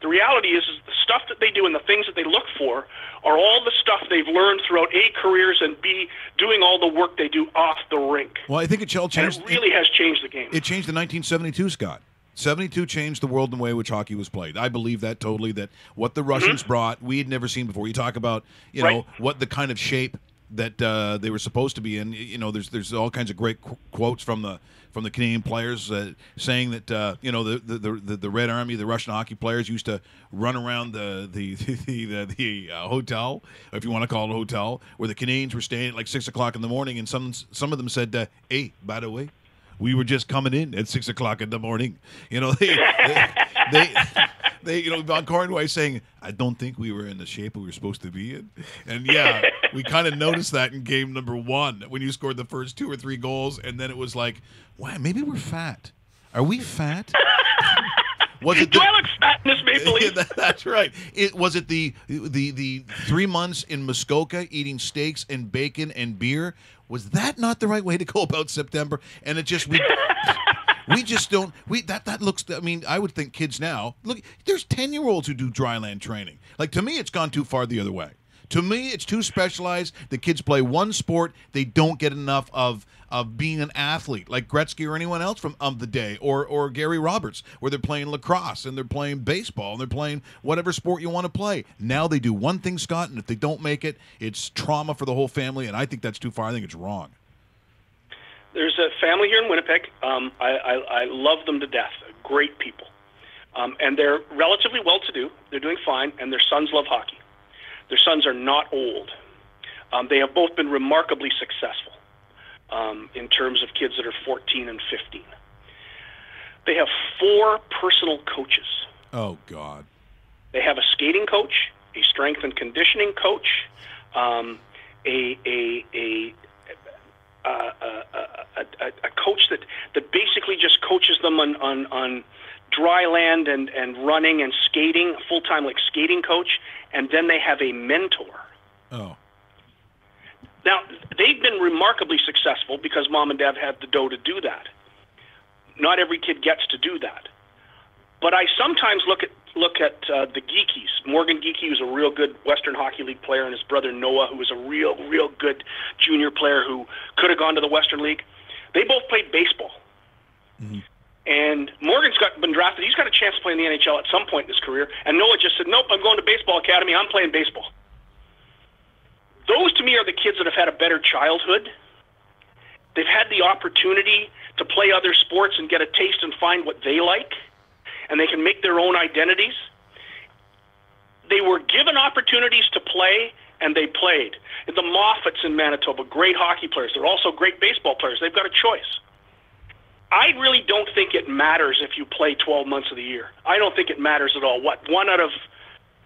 the reality is the stuff that they do and the things that they look for are all the stuff they've learned throughout A, careers, and B, doing all the work they do off the rink. Well, I think it changed. And it really has changed the game. It changed in 1972, Scott. 72 changed the world in the way in which hockey was played. I believe that totally, that what the Russians brought, we had never seen before. You talk about, you know, what the kind of shape that they were supposed to be in. You know, there's all kinds of great quotes from the Canadian players saying that you know, the Red Army, the Russian hockey players used to run around the hotel, if you want to call it a hotel, where the Canadians were staying at like 6 o'clock in the morning, and some of them said, "Hey, by the way, we were just coming in at 6 o'clock in the morning." You know, they you know, Von Cornway saying, "I don't think we were in the shape we were supposed to be in." And yeah, we kind of noticed that in game number 1 when you scored the first 2 or 3 goals, and then it was like, wow, maybe we're fat. Are we fat? Do I look fat in this Maple Leaf? Yeah, that's right. Was it the 3 months in Muskoka eating steaks and bacon and beer? Was that not the right way to go about September? And it just we just don't. That looks. I mean, I would think kids now. Look, there's 10-year-olds who do dryland training. Like, to me, it's gone too far the other way. To me, it's too specialized. The kids play one sport. They don't get enough of being an athlete like Gretzky or anyone else from the day, or Gary Roberts, where they're playing lacrosse and they're playing baseball and they're playing whatever sport you want to play. Now they do one thing, Scott, and if they don't make it, it's trauma for the whole family, and I think that's too far. I think it's wrong. There's a family here in Winnipeg. I love them to death. Great people. And they're relatively well-to-do. They're doing fine, and their sons love hockey. Their sons are not old. They have both been remarkably successful in terms of kids that are 14 and 15. They have 4 personal coaches. Oh, God. They have a skating coach, a strength and conditioning coach, a coach that basically just coaches them on dry land and running and skating, a full-time like skating coach, and then they have a mentor. Oh. Now, they've been remarkably successful because mom and dad had the dough to do that. Not every kid gets to do that. But I sometimes look at the Geekies. Morgan Geekie was a real good Western Hockey League player, and his brother Noah, who was a real good junior player who could have gone to the Western League. They both played baseball. Mm-hmm. And Morgan's been drafted. He's got a chance to play in the NHL at some point in his career. And Noah just said, nope, I'm going to baseball academy. I'm playing baseball. Those, to me, are the kids that have had a better childhood. They've had the opportunity to play other sports and get a taste and find what they like. And they can make their own identities. They were given opportunities to play, and they played. The Moffats in Manitoba, great hockey players. They're also great baseball players. They've got a choice. I really don't think it matters if you play 12 months of the year. I don't think it matters at all. What, 1 out of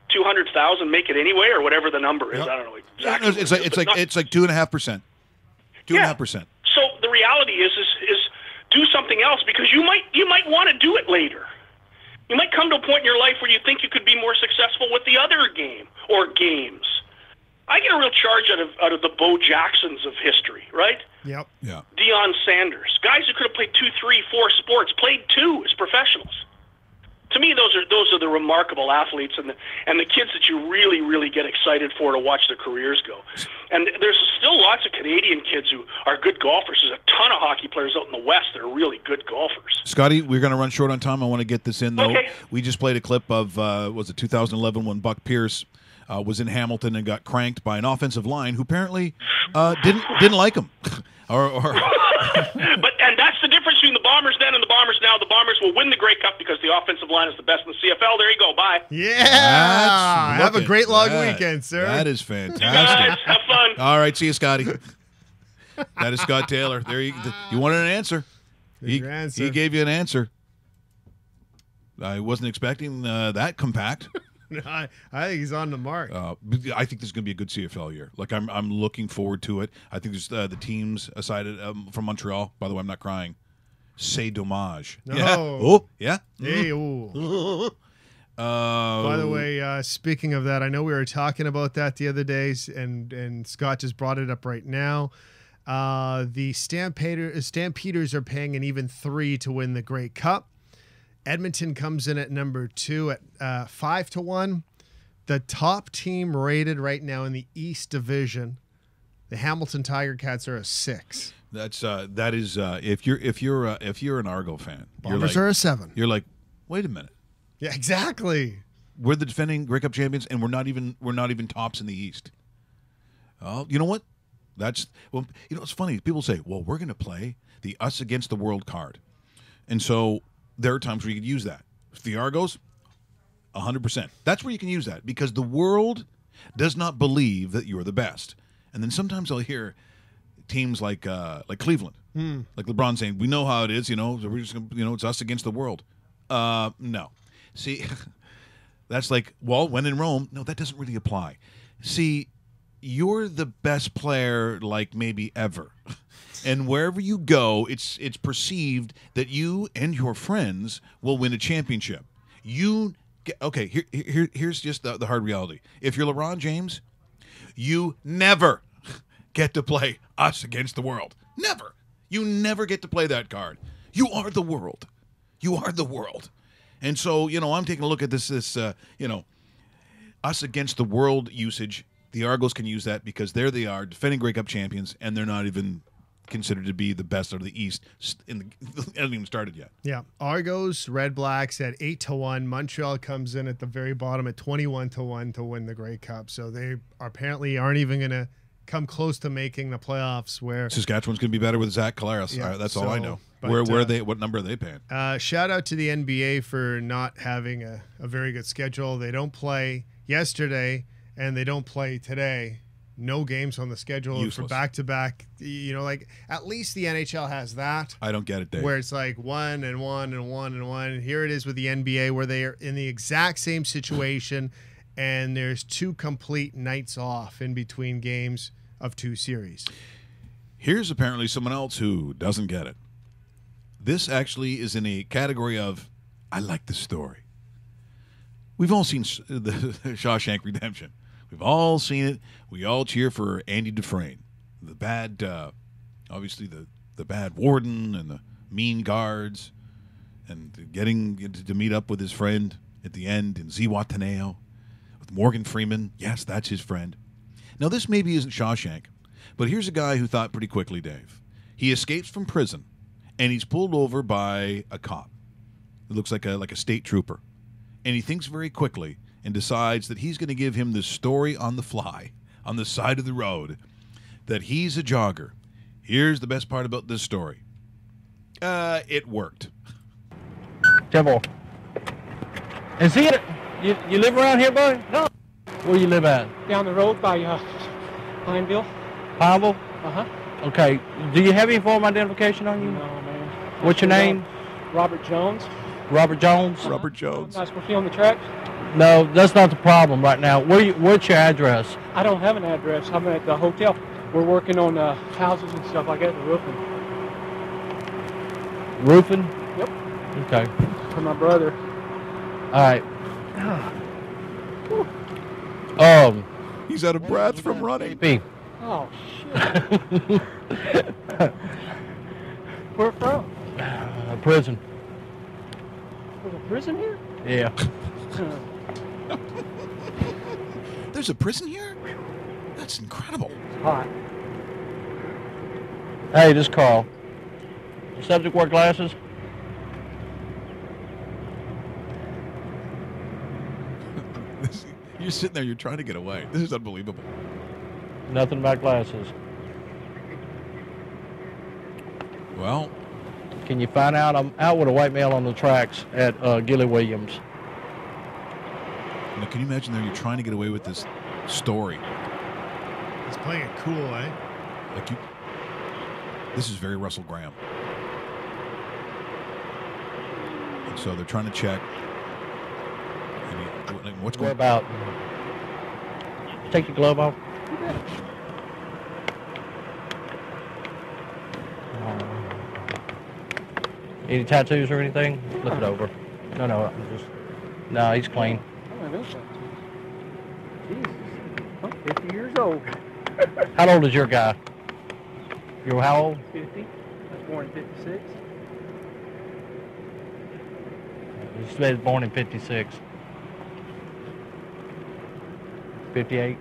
200,000 make it anyway, or whatever the number is? Yep. I don't know exactly. It's like 2.5%. 2.5%. So the reality is do something else, because you might want to do it later. You might come to a point in your life where you think you could be more successful with the other game or games. I get a real charge out of the Bo Jacksons of history, right? Yep. Yeah. Deion Sanders, guys who could have played 2, 3, 4 sports, played 2 as professionals. To me, those are the remarkable athletes and the kids that you really get excited for to watch their careers go. And there's still lots of Canadian kids who are good golfers. There's a ton of hockey players out in the West that are really good golfers. Scotty, we're going to run short on time. I want to get this in, though. Okay. We just played a clip of, was it 2011 when Buck Pierce was in Hamilton and got cranked by an offensive line who apparently didn't like him. And that's the difference between the Bombers then and the Bombers now. The Bombers will win the Grey Cup because the offensive line is the best in the CFL. There you go. Bye. Yeah. Have a great long weekend, sir. That is fantastic. Guys, have fun. All right, see you, Scotty. That is Scott Taylor. There you wanted an answer. He gave you an answer. I wasn't expecting that compact. I think he's on the mark. I think this is going to be a good CFL year. Like I'm looking forward to it. I think there's the teams aside from Montreal. By the way, I'm not crying. C'est dommage. No. Yeah. Oh, yeah. Hey, ooh. By the way, speaking of that, I know we were talking about that the other days, and Scott just brought it up right now. The Stampeders are paying an even 3 to win the Grey Cup. Edmonton comes in at number 2 at 5-1. The top team rated right now in the East Division, the Hamilton Tiger Cats, are a 6. That is if you're an Argo fan, Bombers are a 7. You're like, wait a minute. Yeah, exactly. We're the defending Grey Cup champions, and we're not even tops in the East. Oh, you know what? It's funny. People say, well, we're going to play the us against the world card, and so there are times where you could use that. The Argos, 100%. That's where you can use that because the world does not believe that you're the best. And then sometimes I'll hear teams like Cleveland, like LeBron saying, "We know how it is, so we're just gonna, it's us against the world." No, see, that's like, well, when in Rome, no, that doesn't really apply. See, you're the best player, like maybe ever. And wherever you go, it's perceived that you and your friends will win a championship. Here's just the hard reality. If you're LeBron James, you never get to play us against the world. Never. You never get to play that card. You are the world. You are the world. And so, I'm taking a look at this us against the world usage. The Argos can use that because there they are, defending Grey Cup champions, and they're not even considered to be the best out of the East. It hasn't even started yet. Yeah. Argos, Red Blacks at 8-1. Montreal comes in at the very bottom at 21-1 to win the Grey Cup. So they apparently aren't even going to come close to making the playoffs. Where Saskatchewan's going to be better with Zach Collaros. Yeah, that's all I know. But, where are they? What number are they paying? Shout out to the NBA for not having a very good schedule. They don't play yesterday and they don't play today. No games on the schedule. Useless. For back-to-back. At least the NHL has that. I don't get it, Dave. Where it's like 1 and 1 and 1 and 1. Here it is with the NBA where they are in the exact same situation and there's 2 complete nights off in between games of 2 series. Here's apparently someone else who doesn't get it. This actually is in a category of, I like the story. We've all seen the Shawshank Redemption. We've all seen it. We all cheer for Andy Dufresne, the bad, obviously the bad warden and the mean guards, and getting to meet up with his friend at the end in Zihuatanejo with Morgan Freeman. Yes, that's his friend. Now, this maybe isn't Shawshank, but here's a guy who thought pretty quickly, Dave. He escapes from prison, and he's pulled over by a cop. It looks like a state trooper. And he thinks very quickly and decides that he's going to give him the story on the fly, on the side of the road, that he's a jogger. Here's the best part about this story. It worked. Devil. Is he you live around here, boy? No. Where you live at? Down the road by Pineville. Pineville? Uh-huh. Okay. Do you have any form of identification on you? No, man. What's your name? Robert Jones. Robert Jones? Uh-huh. Robert Jones. Am I supposed to be on the tracks? No, that's not the problem right now. What's your address? I don't have an address. I'm at the hotel. We're working on houses and stuff like that, the roofing. Roofing? Yep. Okay. For my brother. All right. He's out of breath from running. Oh, shit. Where from? Prison. There's a prison here? Yeah. There's a prison here? That's incredible. It's hot. Hey, this is Carl. Subject wear glasses? You're sitting there. You're trying to get away. This is unbelievable. Nothing about glasses. Well, can you find out? I'm out with a white male on the tracks at Gilly Williams. Now, can you imagine there? You're trying to get away with this story. He's playing it cool, eh? Like you. This is very Russell Graham. And so they're trying to check. What's going about? Take your glove off. Any tattoos or anything? Flip it over. No, no, he's clean. Oh, no tattoos. Jesus. I'm 50 years old. How old is your guy? You're how old? 50. I was born in 56. He said born in 56. 58.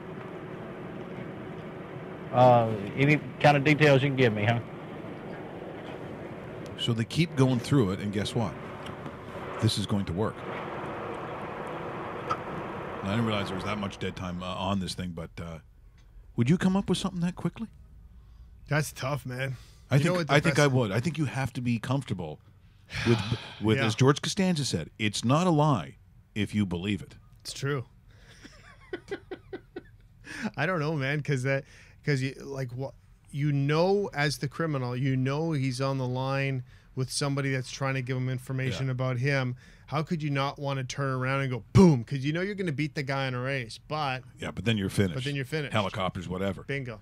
Any kind of details you can give me, huh? So they keep going through it, and guess what? This is going to work. And I didn't realize there was that much dead time on this thing, but would you come up with something that quickly? That's tough, man. I think I would. I think you have to be comfortable with Yeah. as George Costanza said, it's not a lie if you believe it. It's true. I don't know, man, because you like what as the criminal, he's on the line with somebody that's trying to give him information about him. How could you not want to turn around and go boom? Because you're going to beat the guy in a race, but then you're finished. Helicopters, whatever. Bingo.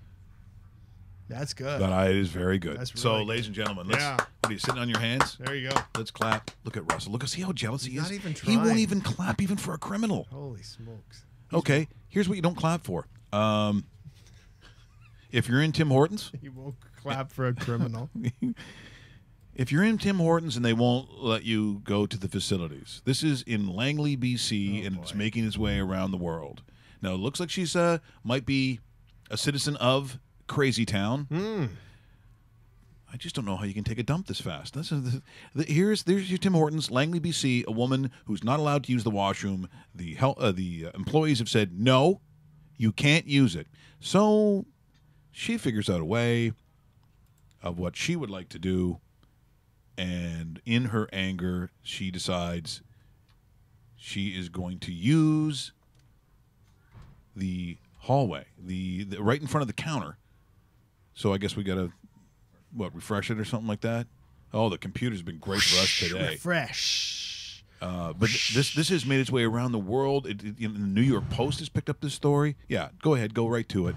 That's good. But it is very good. That's so, really ladies and gentlemen, what are you sitting on your hands? There you go. Let's clap. Look at Russell. See how jealous he is. Not even He won't trying. even clap even for a criminal. Holy smokes. Okay, here's what you don't clap for. If you're in Tim Hortons, You won't clap for a criminal. if you're in Tim Hortons and they won't let you go to the facilities, this is in Langley, BC, and it's making its way around the world. Now, it looks like she's might be a citizen of Crazy Town. I just don't know how you can take a dump this fast. There's your Tim Hortons, Langley, BC, a woman who's not allowed to use the washroom. The employees have said, no, you can't use it. So she figures out a way of what she would like to do, and in her anger, she decides she is going to use the hallway, the right in front of the counter. So I guess we got to, refresh it or something like that? Oh, the computer's been great for us today. Refresh. But this has made its way around the world. The New York Post has picked up this story. Yeah, go ahead. Go right to it.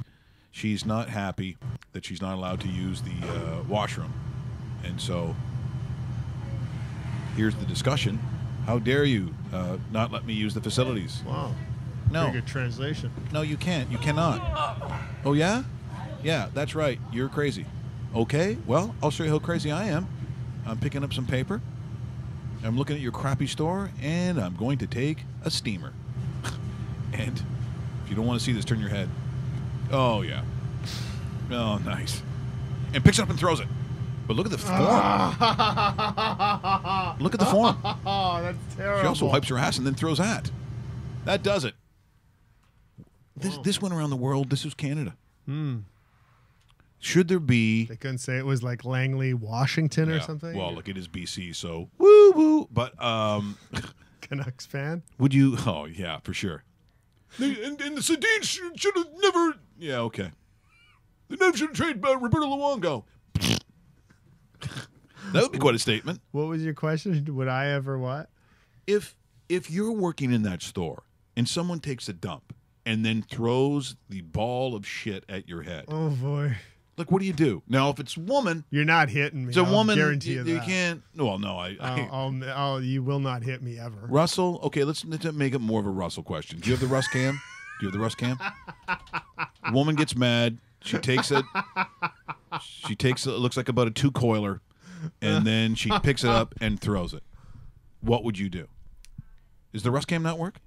She's not happy that she's not allowed to use the washroom. And so here's the discussion. How dare you not let me use the facilities? Wow. No. Pretty good translation. No, you can't. You cannot. Oh, yeah? Yeah, that's right. You're crazy. Okay, well, I'll show you how crazy I am. I'm picking up some paper. I'm looking at your crappy store, and I'm going to take a steamer. And if you don't want to see this, turn your head. Oh, yeah. Oh, nice. And picks it up and throws it. But look at the form. Look at the form. Oh, that's terrible. She also wipes her ass and then throws that. That does it. This went around the world. This was Canada. Should there be... They couldn't say it was like Langley, Washington or something? Well, look, it is BC, so woo-woo. But Canucks fan? would you... Oh, yeah, for sure. And the Sedins should have never... Yeah, okay. They never should have traded Roberto Luongo. That would be quite a statement. What was your question? Would I ever what? If you're working in that store and someone takes a dump and then throws the ball of shit at your head... Oh, boy. Like, what do you do? Now, if it's a woman... You're not hitting me. It's a woman. Guarantee you that. You can't... Well, no, you will not hit me ever. Russell, okay, let's make it more of a Russell question. Do you have the Russ cam? Do you have the Russ cam? Woman gets mad. She takes it. It looks like about a 2-coiler, and then she picks it up and throws it. What would you do? Is the Russ cam not work?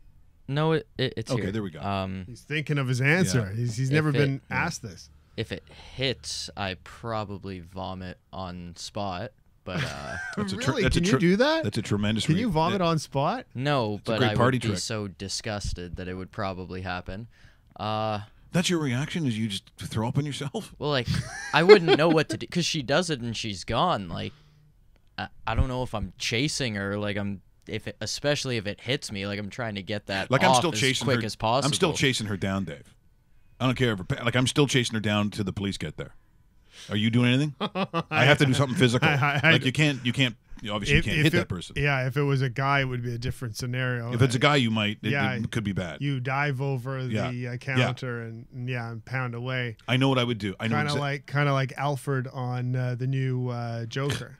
No, it's okay. Here. There we go. He's thinking of his answer. Yeah. He's never been asked this. If it hits, I probably vomit on spot. But Really? Can you do that? That's a tremendous. Can you vomit on spot? No, but great I party would be trick. so disgusted that it would probably happen. That's your reaction? Is you just throw up on yourself? Well, like, I wouldn't know what to do because she does it and she's gone. Like, I don't know if I'm chasing her. Like, especially if it hits me. Like, I'm trying to get that Like off I'm still as chasing quick her. as possible. I'm still chasing her down, Dave. I don't care if like I'm still chasing her down till the police get there. Are you doing anything? I have to do something physical. Like you can't. Obviously, you can't hit that person. Yeah, if it was a guy, it would be a different scenario. If it's a guy, you might. It could be bad. You dive over the counter and pound away. I know what I would do. I know kind of like Alfred on the new Joker.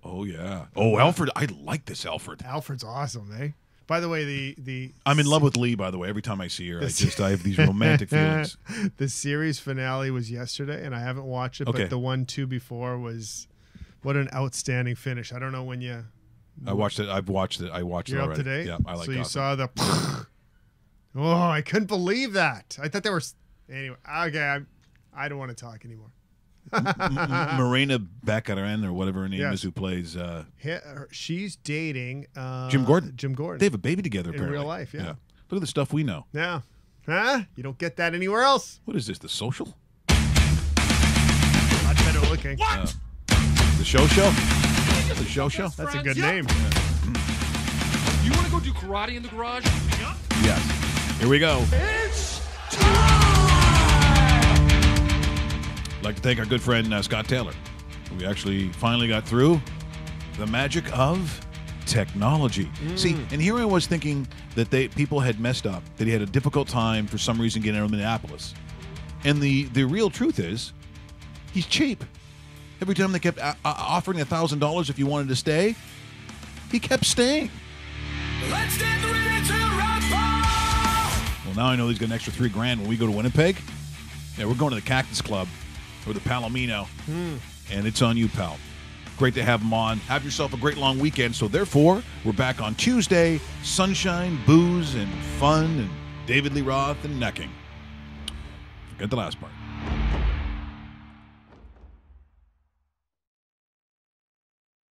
Oh yeah. Oh, Alfred. I like this Alfred. Alfred's awesome, eh? By the way, I'm in love with Lee. By the way, every time I see her, I have these romantic feelings. The series finale was yesterday, and I haven't watched it. Okay. But the 1-2 before was. What an outstanding finish. I don't know when you... I watched it. I've watched it. I watched You're it up already. to date? Yeah, I like So you Gotham. saw the... Oh, I couldn't believe that. I thought they were... Anyway, okay, I don't want to talk anymore. Marina Baccarin, or whatever her name is, who plays... she's dating... Jim Gordon. Jim Gordon. They have a baby together, In apparently. real life, yeah. Look at the stuff we know. Yeah. Huh? You don't get that anywhere else. What is this, The Social? Much better looking. What? The Show Show? The Show Show? That's a good name. You want to go do karate in the garage? Yep. Yes. Here we go. It's I'd like to thank our good friend Scott Taylor. We actually finally got through the magic of technology. See, and here I was thinking that people had messed up, that he had a difficult time for some reason getting out of Minneapolis. And the real truth is, he's cheap. Every time they kept offering $1,000 if you wanted to stay, he kept staying. Let's get ready to rock. Well, now I know he's got an extra $3,000 when we go to Winnipeg. Yeah, we're going to the Cactus Club or the Palomino, and it's on you, pal. Great to have him on. Have yourself a great long weekend. So therefore, we're back on Tuesday. Sunshine, booze, and fun, and David Lee Roth and necking. Forget the last part.